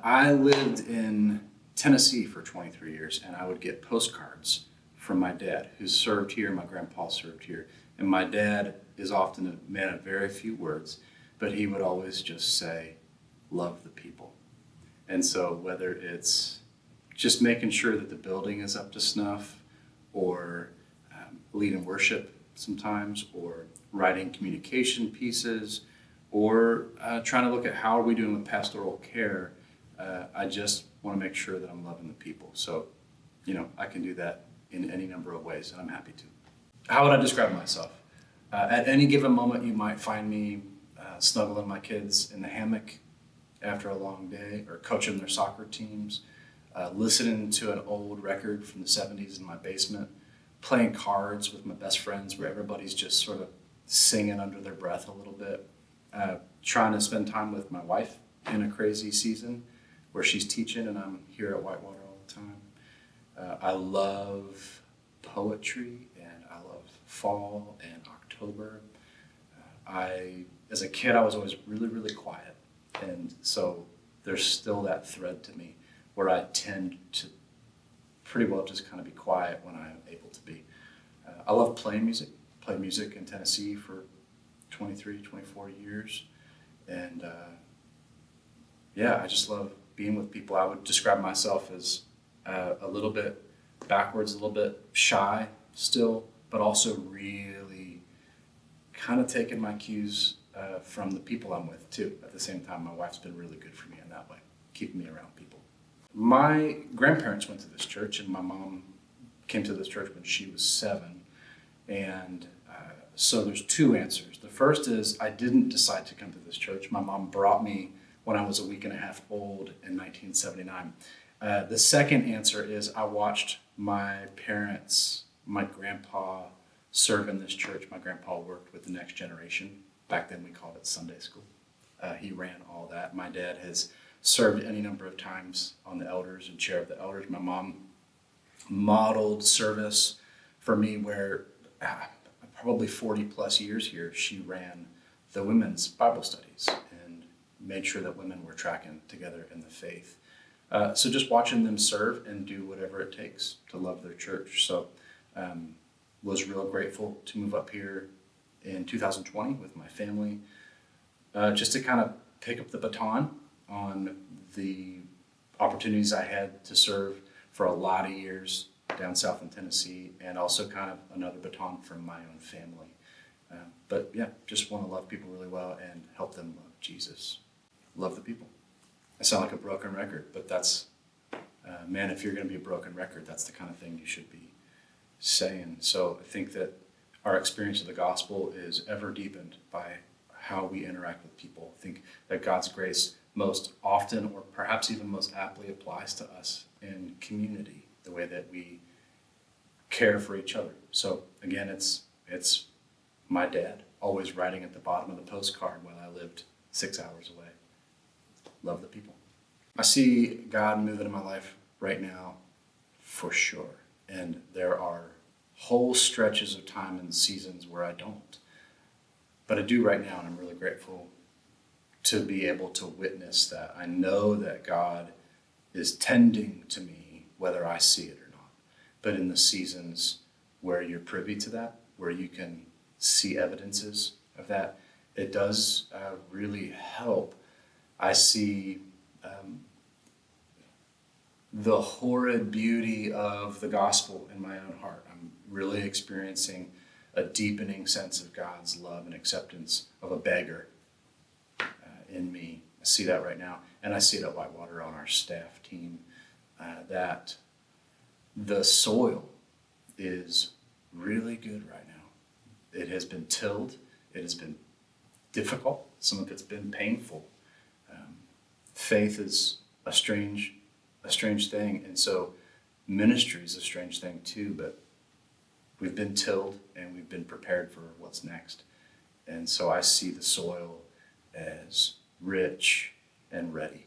I lived in Tennessee for 23 years, and I would get postcards from my dad, who served here. My grandpa served here. And my dad is often a man of very few words, but he would always just say, love the people. And so whether it's just making sure that the building is up to snuff, or leading worship sometimes, or writing communication pieces, or trying to look at how are we doing with pastoral care, I just want to make sure that I'm loving the people. So, I can do that in any number of ways, and I'm happy to. How would I describe myself? At any given moment, you might find me snuggling my kids in the hammock after a long day, or coaching their soccer teams, listening to an old record from the 70s in my basement, playing cards with my best friends where everybody's just sort of singing under their breath a little bit, trying to spend time with my wife in a crazy season where she's teaching and I'm here at Whitewater all the time. I love poetry, and I love fall and October. As a kid, I was always really, really quiet. And so there's still that thread to me where I tend to pretty well just kind of be quiet when I'm able to be. I love playing music. Played music in Tennessee for 23, 24 years. And I just love being with people. I would describe myself as a little bit backwards, a little bit shy still, but also really kind of taking my cues from the people I'm with too. At the same time, my wife's been really good for me in that way, keeping me around people. My grandparents went to this church, and my mom came to this church when she was 7. And so there's 2 answers. The first is I didn't decide to come to this church. My mom brought me when I was a week and a half old in 1979. The second answer is I watched my parents, my grandpa, serve in this church. My grandpa worked with the Next Generation. Back then we called it Sunday school. He ran all that. My dad has served any number of times on the elders and chair of the elders. My mom modeled service for me where probably 40 plus years here, she ran the women's Bible studies and made sure that women were tracking together in the faith. So just watching them serve and do whatever it takes to love their church. So was real grateful to move up here in 2020 with my family, just to kind of pick up the baton on the opportunities I had to serve for a lot of years down south in Tennessee, and also kind of another baton from my own family. Just want to love people really well and help them love Jesus. Love the people. I sound like a broken record, but that's, if you're going to be a broken record, that's the kind of thing you should be saying. So I think that our experience of the gospel is ever deepened by how we interact with people. I think that God's grace most often, or perhaps even most aptly, applies to us in community, the way that we care for each other. So again, it's my dad always writing at the bottom of the postcard while I lived 6 hours away. Love the people. I see God moving in my life right now for sure. And there are whole stretches of time and seasons where I don't. But I do right now, and I'm really grateful to be able to witness that. I know that God is tending to me, whether I see it or not. But in the seasons where you're privy to that, where you can see evidences of that, it does really help. I see the horrid beauty of the gospel in my own heart. I'm really experiencing a deepening sense of God's love and acceptance of a beggar in me. I see that right now. And I see it at Whitewater on our staff team, that the soil is really good right now. It has been tilled. It has been difficult. Some of it's been painful. Faith is a strange thing. And so ministry is a strange thing too, but we've been tilled and we've been prepared for what's next. And so I see the soil as rich and ready.